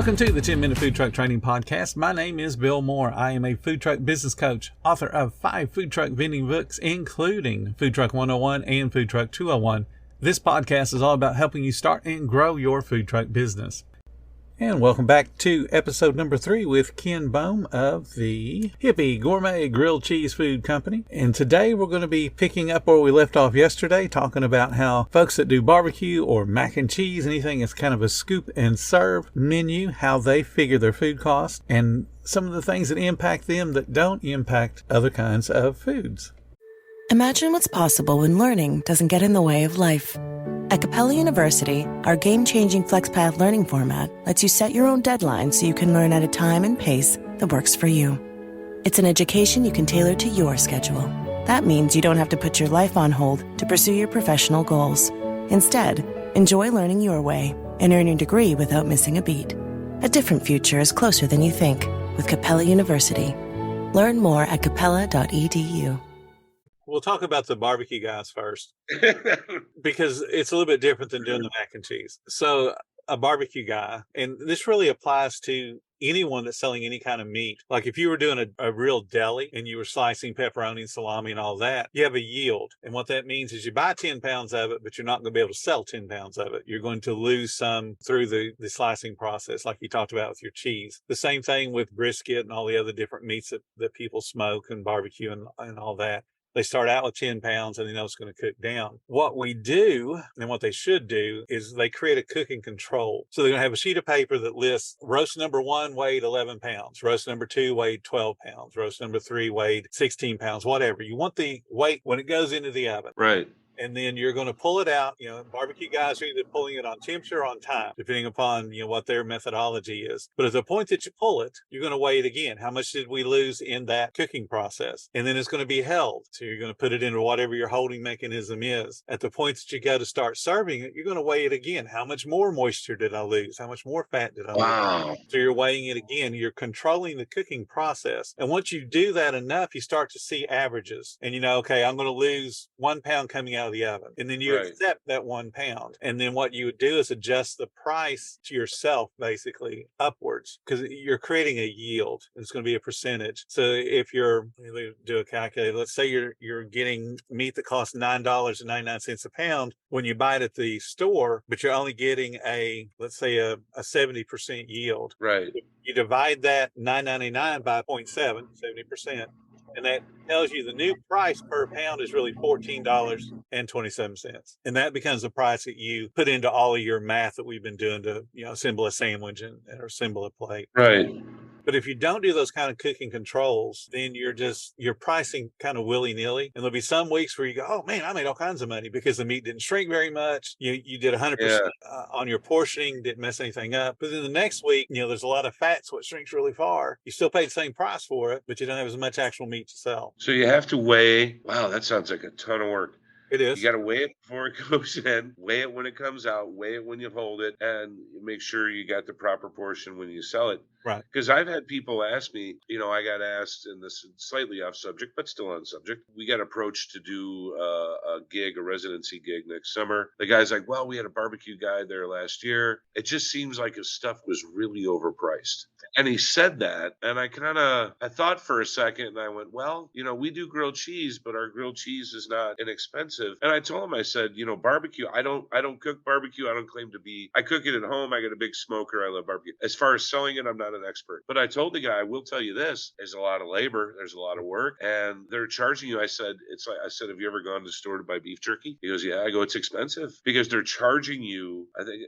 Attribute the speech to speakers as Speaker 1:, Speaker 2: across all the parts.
Speaker 1: Welcome to the 10-Minute Food Truck Training Podcast. My name is Bill Moore. I am a food truck business coach, author of 5 food truck vending books, including Food Truck 101 and Food Truck 201. This podcast is all about helping you start and grow your food truck business. And welcome back to episode number 3 with Ken Bohm of the Hippie Gourmet Grilled Cheese Food Company. And today we're going to be picking up where we left off yesterday, talking about how folks that do barbecue or mac and cheese, anything that's kind of a scoop and serve menu, how they figure their food costs, and some of the things that impact them that don't impact other kinds of foods.
Speaker 2: Imagine what's possible when learning doesn't get in the way of life. At Capella University, our game-changing FlexPath learning format lets you set your own deadline so you can learn at a time and pace that works for you. It's an education you can tailor to your schedule. That means you don't have to put your life on hold to pursue your professional goals. Instead, enjoy learning your way and earn your degree without missing a beat. A different future is closer than you think with Capella University. Learn more at capella.edu.
Speaker 1: We'll talk about the barbecue guys first because it's a little bit different than doing the mac and cheese. So a barbecue guy, and this really applies to anyone that's selling any kind of meat. Like if you were doing a real deli and you were slicing pepperoni and salami and all that, you have a yield. And what that means is you buy 10 pounds of it, but you're not going to be able to sell 10 pounds of it. You're going to lose some through the slicing process, like you talked about with your cheese. The same thing with brisket and all the other different meats that people smoke and barbecue and all that. They start out with 10 pounds and they know it's going to cook down. What we do and what they should do is they create a cooking control. So they're going to have a sheet of paper that lists roast number 1 weighed 11 pounds, roast number 2 weighed 12 pounds, roast number 3 weighed 16 pounds, whatever. You want the weight when it goes into the oven.
Speaker 3: Right.
Speaker 1: And then you're going to pull it out. You know, barbecue guys are either pulling it on temperature or on time, depending upon, what their methodology is. But at the point that you pull it, you're going to weigh it again. How much did we lose in that cooking process? And then it's going to be held. So you're going to put it into whatever your holding mechanism is. At the point that you go to start serving it, you're going to weigh it again. How much more moisture did I lose? How much more fat did I lose? So you're weighing it again. You're controlling the cooking process. And once you do that enough, you start to see averages. And okay, I'm going to lose 1 pound coming out of the oven, and then you accept that 1 pound, and then what you would do is adjust the price to yourself basically upwards, because you're creating a yield. It's going to be a percentage. So if you're do a calculator, let's say you're getting meat that costs $9.99 a pound when you buy it at the store, but you're only getting let's say a 70% yield.
Speaker 3: Right.
Speaker 1: You divide that $9.99 by 0.7, 70%. And that tells you the new price per pound is really $14.27. And that becomes the price that you put into all of your math that we've been doing to, assemble a sandwich or assemble a plate.
Speaker 3: Right.
Speaker 1: But if you don't do those kind of cooking controls, then you're pricing kind of willy-nilly. And there'll be some weeks where you go, oh man, I made all kinds of money because the meat didn't shrink very much. You did 100% on your portioning, didn't mess anything up. But then the next week, there's a lot of fat, so it shrinks really far. You still pay the same price for it, but you don't have as much actual meat to sell.
Speaker 3: So you have to weigh. Wow, that sounds like a ton of work.
Speaker 1: It is.
Speaker 3: You got to weigh it before it goes in, weigh it when it comes out, weigh it when you hold it, and make sure you got the proper portion when you sell it.
Speaker 1: Right.
Speaker 3: Because I've had people ask me, I got asked, and this is slightly off subject, but still on subject. We got approached to do a residency gig next summer. The guy's like, well, we had a barbecue guy there last year. It just seems like his stuff was really overpriced. And he said that, and I thought for a second, and I went, well, we do grilled cheese, but our grilled cheese is not inexpensive. And I told him, I said, barbecue, I don't cook barbecue. I don't claim to be. I cook it at home. I got a big smoker. I love barbecue. As far as selling it, I'm not an expert. But I told the guy, I will tell you this, there's a lot of labor, there's a lot of work, and they're charging you. I said, have you ever gone to the store to buy beef jerky? He goes, yeah. I go, it's expensive because they're charging you, I think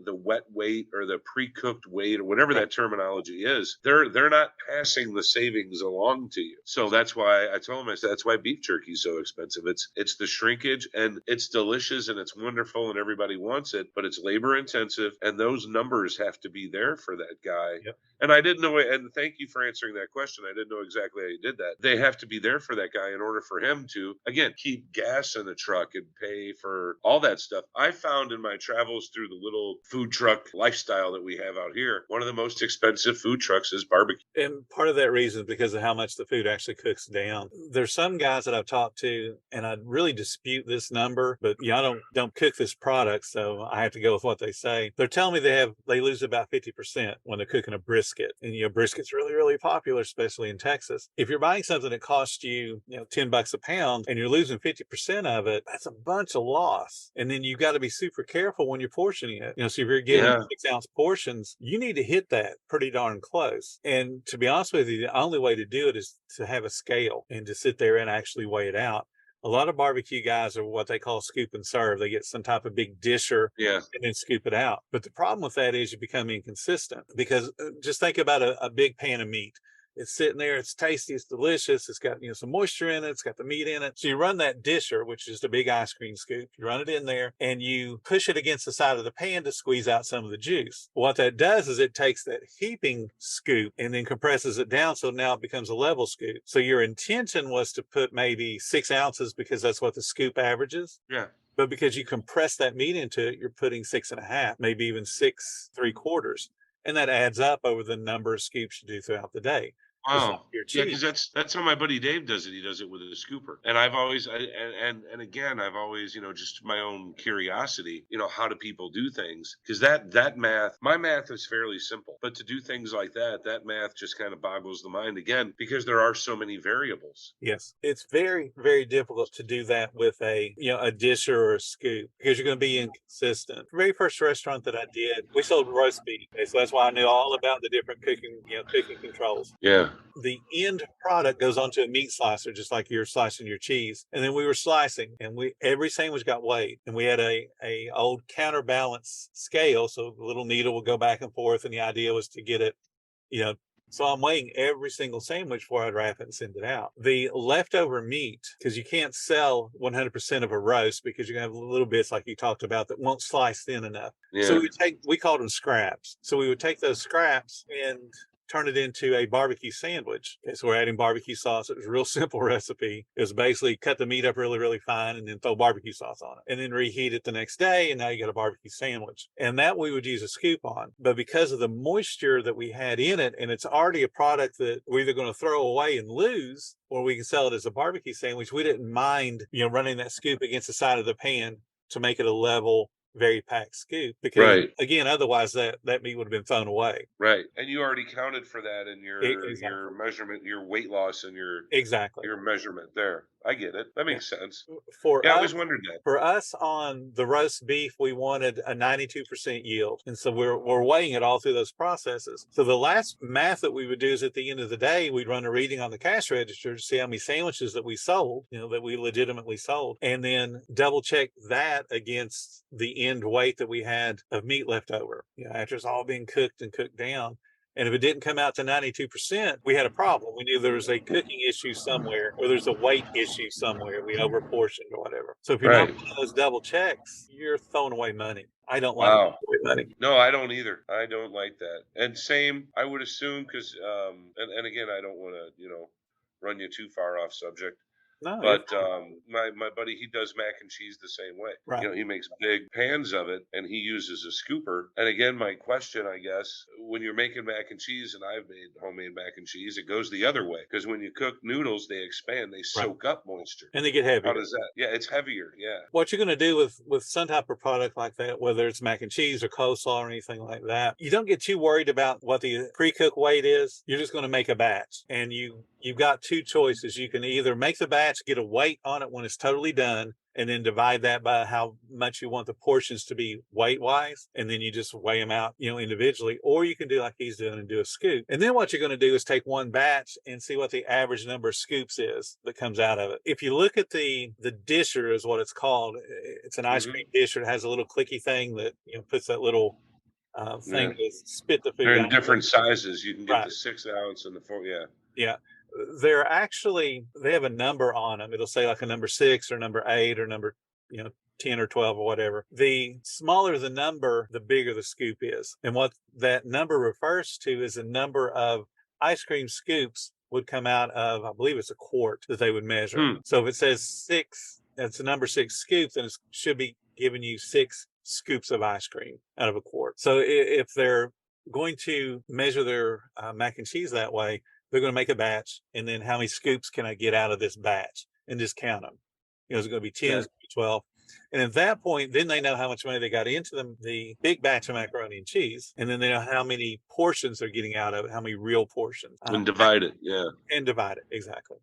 Speaker 3: the wet weight or the pre-cooked weight or whatever that terminology is, they're not passing the savings along to you. So that's why I told him, I said, that's why beef jerky is so expensive. It's the shrinkage, and it's delicious and it's wonderful and everybody wants it, but it's labor intensive, and those numbers have to be there for that guy.
Speaker 1: Yep.
Speaker 3: And I didn't know, and thank you for answering that question. I didn't know exactly how you did that. They have to be there for that guy in order for him to, again, keep gas in the truck and pay for all that stuff. I found in my travels through the little food truck lifestyle that we have out here, one of the most expensive food trucks is barbecue.
Speaker 1: And part of that reason is because of how much the food actually cooks down. There's some guys that I've talked to, and I really dispute this number, but I don't cook this product, so I have to go with what they say. They're telling me they lose about 50% when they're cooking a brisket, and brisket's really really popular, especially in Texas. If you're buying something that costs you $10 a pound, and you're losing 50% of it, that's a bunch of loss. And then you've got to be super careful when you're portioning it. So if you're getting
Speaker 3: Yeah.
Speaker 1: 6-ounce portions, you need to hit that pretty darn close. And to be honest with you, the only way to do it is to have a scale and to sit there and actually weigh it out. A lot of barbecue guys are what they call scoop and serve. They get some type of big disher
Speaker 3: Yeah.
Speaker 1: and then scoop it out. But the problem with that is you become inconsistent, because just think about a big pan of meat. It's sitting there, it's tasty, it's delicious, it's got some moisture in it, it's got the meat in it. So you run that disher, which is the big ice cream scoop, you run it in there and you push it against the side of the pan to squeeze out some of the juice. What that does is it takes that heaping scoop and then compresses it down, so now it becomes a level scoop. So your intention was to put maybe 6 ounces because that's what the scoop averages.
Speaker 3: Yeah.
Speaker 1: But because you compress that meat into it, you're putting 6.5, maybe even 6.75. And that adds up over the number of scoops you do throughout the day. Just like
Speaker 3: Wow.
Speaker 1: your
Speaker 3: Yeah,
Speaker 1: cheese.
Speaker 3: because that's how my buddy Dave does it. He does it with a scooper. And I've always and again, I've always, just my own curiosity, how do people do things? Because that math, my math is fairly simple. But to do things like that math just kind of boggles the mind again, because there are so many variables.
Speaker 1: Yes, it's very, very difficult to do that with a disher or a scoop, because you're going to be inconsistent. The very first restaurant that I did, we sold roast beef, okay, so that's why I knew all about the different cooking controls.
Speaker 3: Yeah.
Speaker 1: The end product goes onto a meat slicer, just like you're slicing your cheese. And then we were slicing, and every sandwich got weighed, and we had a old counterbalance scale, so the little needle would go back and forth, and the idea was to get it, you know. So I'm weighing every single sandwich before I'd wrap it and send it out. The leftover meat, because you can't sell 100% of a roast, because you're going to have little bits like you talked about that won't slice thin enough. So
Speaker 3: Yeah.
Speaker 1: we called them scraps. So we would take those scraps and turn it into a barbecue sandwich. Okay, so we're adding barbecue sauce. It was a real simple recipe. It was basically cut the meat up really, really fine and then throw barbecue sauce on it and then reheat it the next day. And now you got a barbecue sandwich. And that we would use a scoop on. But because of the moisture that we had in it, and it's already a product that we're either going to throw away and lose, or we can sell it as a barbecue sandwich, we didn't mind, running that scoop against the side of the pan to make it a level, very packed scoop, because
Speaker 3: Right.
Speaker 1: again, otherwise that meat would have been thrown away.
Speaker 3: Right. And you already counted for that in your
Speaker 1: Exactly.
Speaker 3: measurement, your weight loss and
Speaker 1: Exactly.
Speaker 3: your measurement there. I get it. That
Speaker 1: Yeah.
Speaker 3: makes sense.
Speaker 1: For
Speaker 3: Yeah, I
Speaker 1: us,
Speaker 3: always wondered that.
Speaker 1: for us on the roast beef, we wanted a 92% yield. And so we're weighing it all through those processes. So the last math that we would do is at the end of the day, we'd run a reading on the cash register to see how many sandwiches that we sold, that we legitimately sold, and then double check that against the end weight that we had of meat left over, after it's all being cooked and cooked down. And if it didn't come out to 92%, we had a problem. We knew there was a cooking issue somewhere, or there's a weight issue somewhere. We overportioned or whatever. So if you're not
Speaker 3: Right.
Speaker 1: doing those double checks, you're throwing away money. I don't like
Speaker 3: Wow.
Speaker 1: throwing away money.
Speaker 3: No, I don't either. I don't like that. And same, I would assume, because and again, I don't want to, run you too far off subject.
Speaker 1: No, you're
Speaker 3: But
Speaker 1: fine.
Speaker 3: my buddy, he does mac and cheese the same way.
Speaker 1: Right.
Speaker 3: He makes big pans of it, and he uses a scooper. And again, my question, I guess, when you're making mac and cheese, and I've made homemade mac and cheese, it goes the other way, because when you cook noodles, they expand, they
Speaker 1: Right.
Speaker 3: soak up moisture.
Speaker 1: And they get
Speaker 3: How
Speaker 1: heavier.
Speaker 3: does that? Yeah, it's heavier. Yeah.
Speaker 1: What you're going to do with some type of product like that, whether it's mac and cheese or coleslaw or anything like that, you don't get too worried about what the pre-cook weight is. You're just going to make a batch, and you've got two choices. You can either make the batch, get a weight on it when it's totally done, and then divide that by how much you want the portions to be weight wise, and then you just weigh them out, individually. Or you can do like he's doing and do a scoop. And then what you're going to do is take one batch and see what the average number of scoops is that comes out of it. If you look at the disher, is what it's called. It's an ice cream
Speaker 3: Hmm.
Speaker 1: disher. It has a little clicky thing that puts that little thing
Speaker 3: Yeah.
Speaker 1: to spit the
Speaker 3: They're
Speaker 1: food
Speaker 3: in
Speaker 1: out.
Speaker 3: different sizes. You can get
Speaker 1: Right.
Speaker 3: the 6 ounce and the 4. Yeah.
Speaker 1: Yeah. They have a number on them. It'll say like a number 6 or number 8 or number, 10 or 12 or whatever. The smaller the number, the bigger the scoop is. And what that number refers to is the number of ice cream scoops would come out of, I believe it's a quart that they would measure.
Speaker 3: Hmm.
Speaker 1: So if it says 6, it's the number 6 scoops, then it should be giving you 6 scoops of ice cream out of a quart. So if they're going to measure their mac and cheese that way, they're going to make a batch, and then how many scoops can I get out of this batch, and just count them. Is it going to be 10, is
Speaker 3: Okay.
Speaker 1: it going to be 12? And at that point, then they know how much money they got into the big batch of macaroni and cheese, and then they know how many portions they're getting out of it, how many real portions,
Speaker 3: And divide it. Yeah.
Speaker 1: and divide it exactly.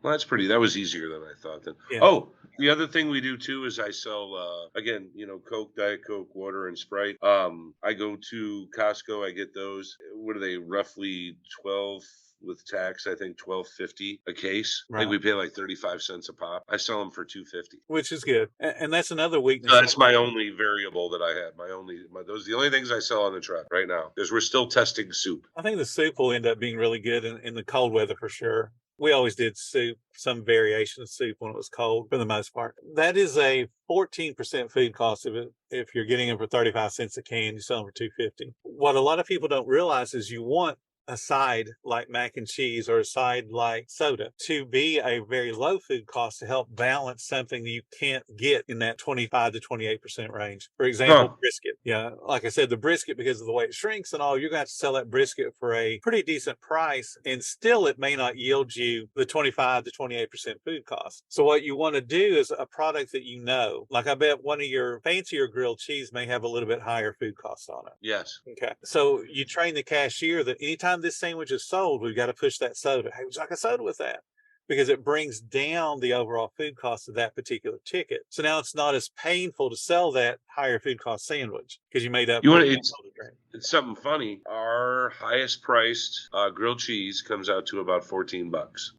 Speaker 3: Well, that was easier than I thought then.
Speaker 1: Yeah,
Speaker 3: Oh, the other thing we do too is I sell again, Coke, Diet Coke, water and Sprite. I go to Costco, I get those. What are they, roughly 12 with tax, I think 12.50 a case. I think
Speaker 1: right.
Speaker 3: we pay like 35 cents a pop. I sell them for 2.50.
Speaker 1: Which is good, and that's another weakness.
Speaker 3: So that's my only variable that I had. Those are the only things I sell on the truck right now because we're still testing soup.
Speaker 1: I think the soup will end up being really good in the cold weather for sure. We always did soup, some variation of soup when it was cold for the most part. That is a 14% food cost of it. If you're getting them for 35 cents a can, you sell them for 2.50. What a lot of people don't realize is you want a side like mac and cheese or a side like soda to be a very low food cost to help balance something that you can't get in that 25 to 28% range. For example,
Speaker 3: Huh.
Speaker 1: brisket. Yeah, like I said, the brisket, because of the way it shrinks and all, you're going to have to sell that brisket for a pretty decent price, and still it may not yield you the 25 to 28% food cost. So what you want to do is a product that like I bet one of your fancier grilled cheese may have a little bit higher food cost on it.
Speaker 3: Yes.
Speaker 1: Okay. So you train the cashier that anytime this sandwich is sold, we've got to push that soda. Hey, would you like a soda with that? Because it brings down the overall food cost of that particular ticket. So now it's not as painful to sell that higher food cost sandwich because you made up
Speaker 3: You
Speaker 1: for
Speaker 3: want
Speaker 1: the
Speaker 3: to?
Speaker 1: soda drink.
Speaker 3: It's something funny. Our highest priced grilled cheese comes out to about 14 bucks.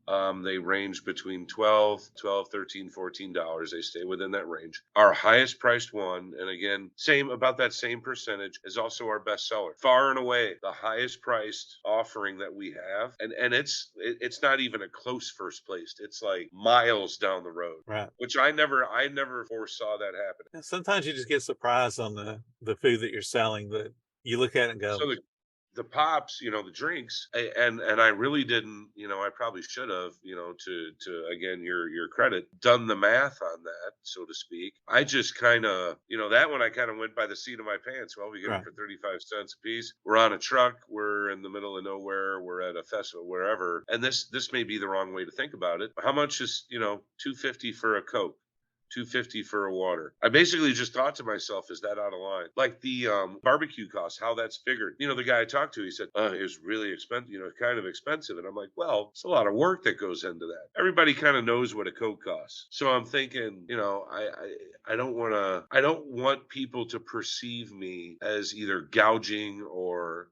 Speaker 3: They range between 12, 13, $14. They stay within that range. Our highest priced one, and again, about that same percentage, is also our best seller. Far and away, the highest priced offering that we have. And it's not even a close first place. It's like miles down the road.
Speaker 1: Right.
Speaker 3: Which I never foresaw that happening.
Speaker 1: And sometimes you just get surprised on the food that you're selling that you look at it and go,
Speaker 3: So the pops, the drinks, and I really didn't, I probably should have, to again your credit, done the math on that, so to speak. I just kind of, that one I kind of went by the seat of my pants. Well, we get them
Speaker 1: right.
Speaker 3: for 35 cents a piece. We're on a truck. We're in the middle of nowhere. We're at a festival, wherever. And this may be the wrong way to think about it. How much is, 2.50 for a Coke? 2.50 for a water. I basically just thought to myself, is that out of line? Like the barbecue costs, how that's figured. The guy I talked to, he said, it was really expensive, kind of expensive. And I'm like, well, it's a lot of work that goes into that. Everybody kind of knows what a Coke costs. So I'm thinking, I don't want people to perceive me as either gouging or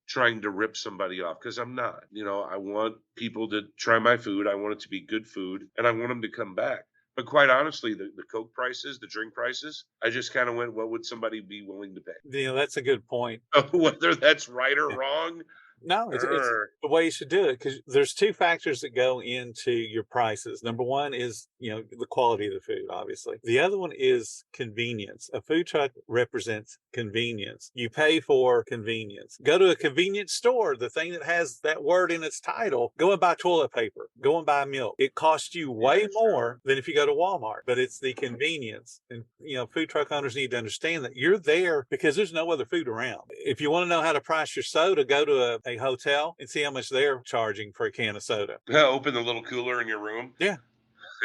Speaker 3: trying to rip somebody off, because I'm not. I want people to try my food. I want it to be good food, and I want them to come back. But quite honestly, the Coke prices, the drink prices, I just kind of went, what would somebody be willing to pay?
Speaker 1: That's a good point.
Speaker 3: Whether that's right or wrong.
Speaker 1: No, it's the way you should do it, because there's two factors that go into your prices. Number one is, the quality of the food, obviously. The other one is convenience. A food truck represents convenience. You pay for convenience. Go to a convenience store, the thing that has that word in its title, go and buy toilet paper, go and buy milk. It costs you way more than if you go to Walmart, but it's the convenience. And, food truck owners need to understand that you're there because there's no other food around. If you want to know how to price your soda, go to a hotel and see how much they're charging for a can of soda.
Speaker 3: Open the little cooler in your room.
Speaker 1: Yeah.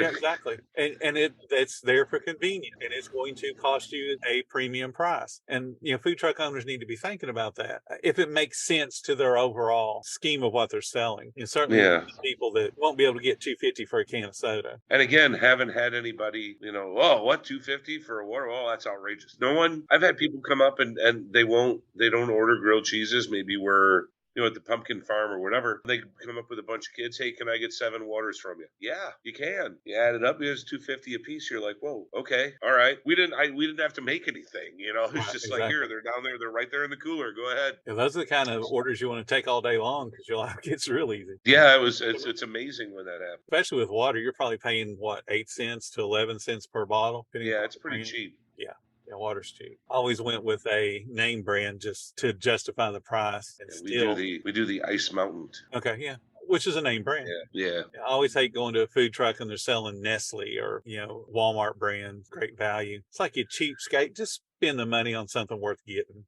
Speaker 1: Yeah, exactly. And it's there for convenience, and it's going to cost you a premium price. And, food truck owners need to be thinking about that if it makes sense to their overall scheme of what they're selling. And certainly people that won't be able to get $2.50 for a can of soda.
Speaker 3: And again, haven't had anybody, what, $2.50 for a water? Oh, that's outrageous. No one. I've had people come up and they don't order grilled cheeses. Maybe we're at the pumpkin farm or whatever, they come up with a bunch of kids. Hey, can I get 7 waters from you? Yeah, you can. You add it up, it's $2.50 a piece. You're like, whoa, okay, all right. We didn't have to make anything. It's
Speaker 1: Right,
Speaker 3: just like, here,
Speaker 1: exactly.
Speaker 3: they're down there, they're right there in the cooler. Go ahead.
Speaker 1: And those are the kind of orders you want to take all day long because you're like, it's real easy.
Speaker 3: Yeah, it's amazing when that happens.
Speaker 1: Especially with water, you're probably paying what, 8 cents to 11 cents per bottle, depending
Speaker 3: Yeah,
Speaker 1: on
Speaker 3: it's
Speaker 1: the
Speaker 3: pretty
Speaker 1: brand.
Speaker 3: cheap.
Speaker 1: Yeah. Yeah, water's cheap. Always went with a name brand just to justify the price and
Speaker 3: Yeah,
Speaker 1: still
Speaker 3: we do the Ice Mountain.
Speaker 1: okay, yeah. Which is a name brand.
Speaker 3: Yeah.
Speaker 1: I always hate going to a food truck and they're selling Nestle or, Walmart brand, great value. It's like you cheapskate, just spend the money on something worth getting.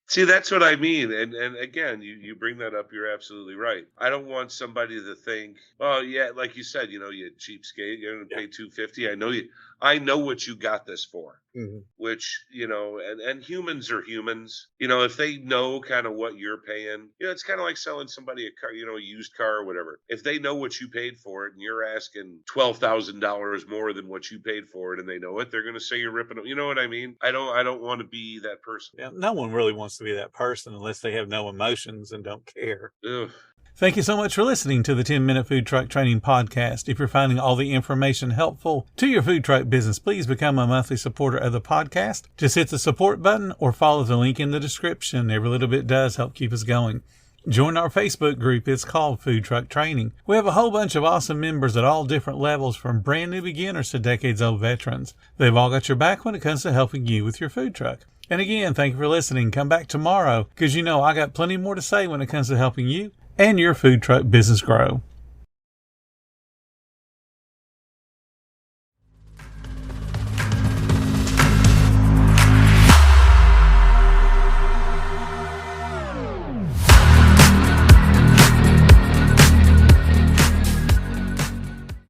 Speaker 3: See, that's what I mean. And again, you bring that up, you're absolutely right. I don't want somebody to think, oh yeah, like you said, you cheapskate, you're gonna
Speaker 1: Yeah.
Speaker 3: pay $2.50. I know what you got this for.
Speaker 1: Mhm.
Speaker 3: Which, and humans are humans. If they know kind of what you're paying, it's kind of like selling somebody a car, a used car or whatever. If they know what you paid for it and you're asking $12,000 more than what you paid for it and they know it, they're going to say you're ripping them. You know what I mean? I don't want to be that person.
Speaker 1: Yeah, no one really wants to be that person unless they have no emotions and don't care.
Speaker 3: Ugh.
Speaker 1: Thank you so much for listening to the 10-Minute Food Truck Training Podcast. If you're finding all the information helpful to your food truck business, please become a monthly supporter of the podcast. Just hit the support button or follow the link in the description. Every little bit does help keep us going. Join our Facebook group. It's called Food Truck Training. We have a whole bunch of awesome members at all different levels, from brand new beginners to decades-old veterans. They've all got your back when it comes to helping you with your food truck. And again, thank you for listening. Come back tomorrow because I got plenty more to say when it comes to helping you and your food truck business grow.